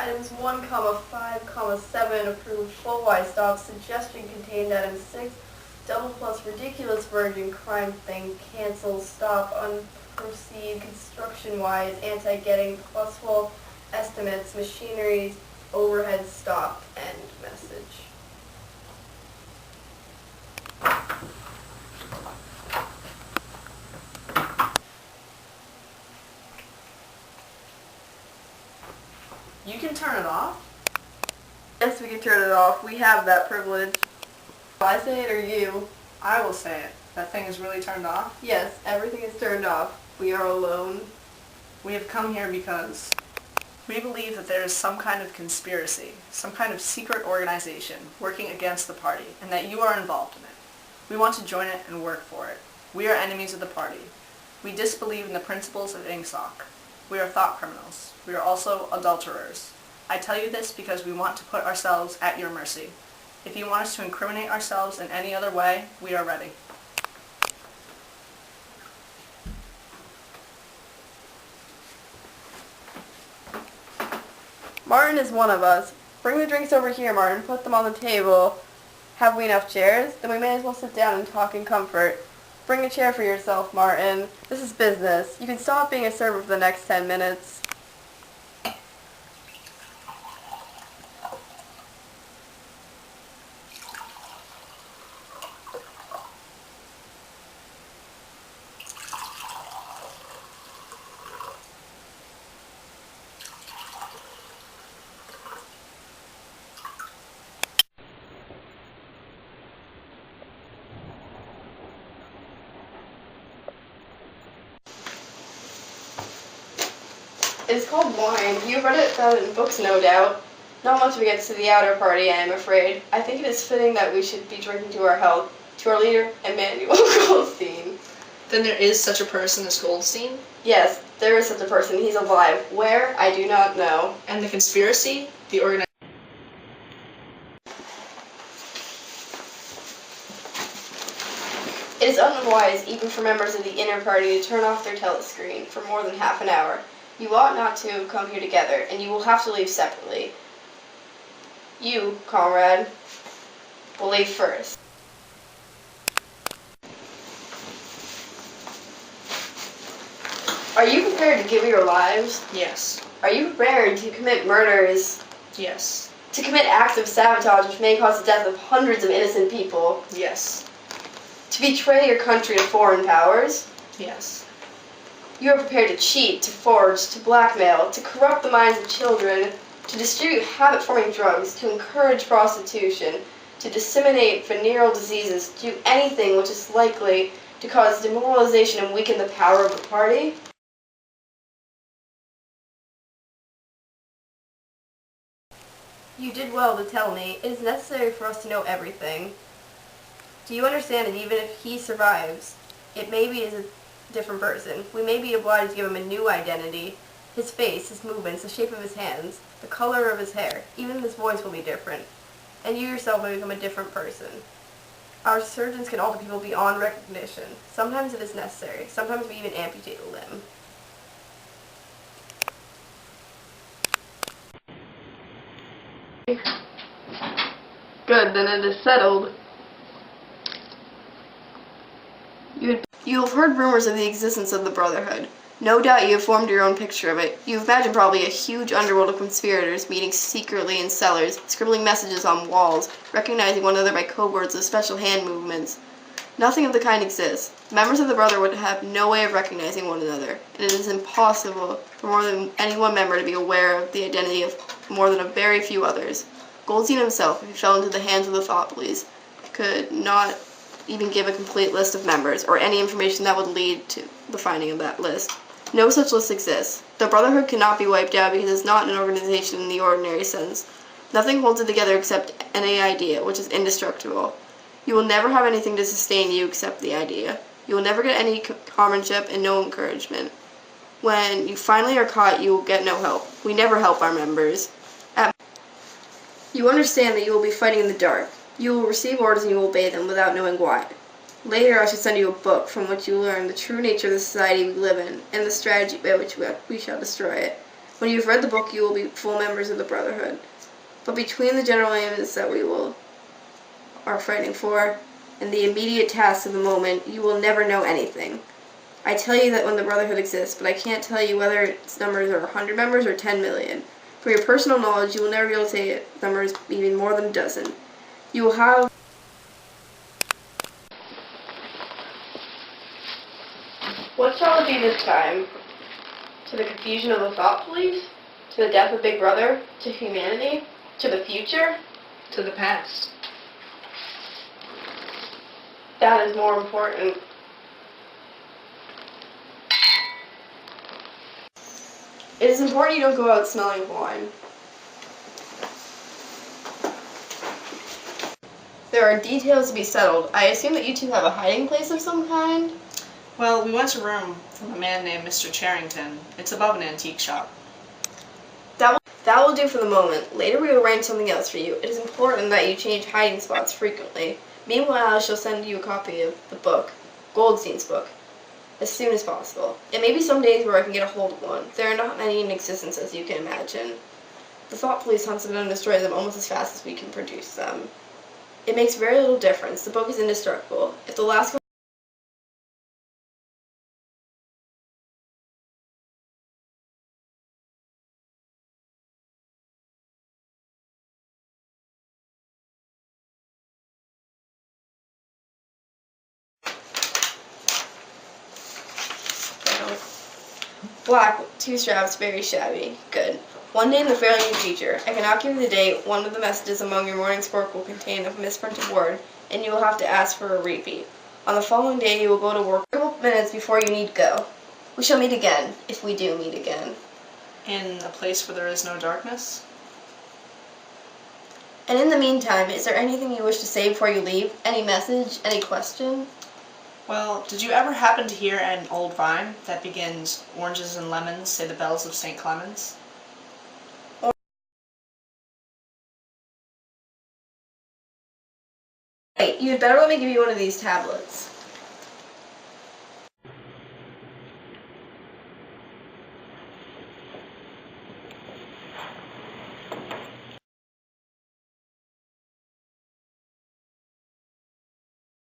items 1, 5, 7 approved full-wide stop. Suggestion contained item 6. Double plus ridiculous virgin crime thing. Cancel. Stop. Unproceed. Construction-wise. Anti-getting. Plus full estimates. Machinery. Overhead. Stop. End message. You can turn it off? Yes, we can turn it off. We have that privilege. Will I say it or you? I will say it. That thing is really turned off. Yes, everything is turned off. We are alone. We have come here because we believe that there is some kind of conspiracy, some kind of secret organization working against the party, and that you are involved in it. We want to join it and work for it. We are enemies of the party. We disbelieve in the principles of Ingsoc. We are thought criminals. We are also adulterers. I tell you this because we want to put ourselves at your mercy. If you want us to incriminate ourselves in any other way, we are ready. Martin is one of us. Bring the drinks over here, Martin. Put them on the table. Have we enough chairs? Then we may as well sit down and talk in comfort. Bring a chair for yourself, Martin. This is business. You can stop being a server for the next 10 minutes. It's called wine. You've read it about it in books, no doubt. Not much of it gets to the outer party, I am afraid. I think it is fitting that we should be drinking to our health, to our leader, Emmanuel Goldstein. Then there is such a person as Goldstein? Yes, there is such a person. He's alive. Where? I do not know. And the conspiracy? The organization? It is unwise, even for members of the inner party, to turn off their telescreen for more than half an hour. You ought not to have come here together, and you will have to leave separately. You, comrade, will leave first. Are you prepared to give your lives? Yes. Are you prepared to commit murders? Yes. To commit acts of sabotage which may cause the death of hundreds of innocent people? Yes. To betray your country to foreign powers? Yes. You are prepared to cheat, to forge, to blackmail, to corrupt the minds of children, to distribute habit-forming drugs, to encourage prostitution, to disseminate venereal diseases, to do anything which is likely to cause demoralization and weaken the power of the party? You did well to tell me. It is necessary for us to know everything. Do you understand that even if he survives, it maybe is a different person. We may be obliged to give him a new identity. His face, his movements, the shape of his hands, the color of his hair, even his voice will be different. And you yourself will become a different person. Our surgeons can alter people beyond recognition. Sometimes it is necessary. Sometimes we even amputate a limb. Good, then it is settled. You have heard rumors of the existence of the Brotherhood. No doubt you have formed your own picture of it. You have imagined probably a huge underworld of conspirators meeting secretly in cellars, scribbling messages on walls, recognizing one another by code words of special hand movements. Nothing of the kind exists. Members of the Brotherhood have no way of recognizing one another, and it is impossible for more than any one member to be aware of the identity of more than a very few others. Goldstein himself, if he fell into the hands of the thought police, could not even give a complete list of members, or any information that would lead to the finding of that list. No such list exists. The Brotherhood cannot be wiped out because it is not an organization in the ordinary sense. Nothing holds it together except any idea, which is indestructible. You will never have anything to sustain you except the idea. You will never get any comradeship and no encouragement. When you finally are caught, you will get no help. We never help our members. You understand that you will be fighting in the dark. You will receive orders and you will obey them without knowing why. Later I should send you a book from which you learn the true nature of the society we live in and the strategy by which we shall destroy it. When you've read the book, you will be full members of the Brotherhood. But between the general aims that we are fighting for and the immediate tasks of the moment, you will never know anything. I tell you that when the Brotherhood exists, but I can't tell you whether its numbers are 100 members or 10 million. For your personal knowledge, you will never be able to say numbers even more than a dozen. You will have... What shall it be this time? To the confusion of the thought police? To the death of Big Brother? To humanity? To the future? To the past. That is more important. It is important you don't go out smelling of wine. There are details to be settled. I assume that you two have a hiding place of some kind? Well, we went to a room from a man named Mr. Charrington. It's above an antique shop. That will do for the moment. Later we will arrange something else for you. It is important that you change hiding spots frequently. Meanwhile, I shall send you a copy of the book, Goldstein's book, as soon as possible. It may be some days where I can get a hold of one. There are not many in existence, as you can imagine. The thought police hunts them and destroys them almost as fast as we can produce them. It makes very little difference. The book is indestructible. If the last Black, 2 straps, very shabby. Good. One day in the fairly near future, I cannot give you the date. One of the messages among your morning's work will contain a misprinted word, and you will have to ask for a repeat. On the following day, you will go to work a couple minutes before you need go. We shall meet again, if we do meet again. In a place where there is no darkness? And in the meantime, is there anything you wish to say before you leave? Any message? Any question? Well, did you ever happen to hear an old rhyme that begins, "Oranges and lemons say the bells of St. Clements"? Wait, you had better let me give you one of these tablets.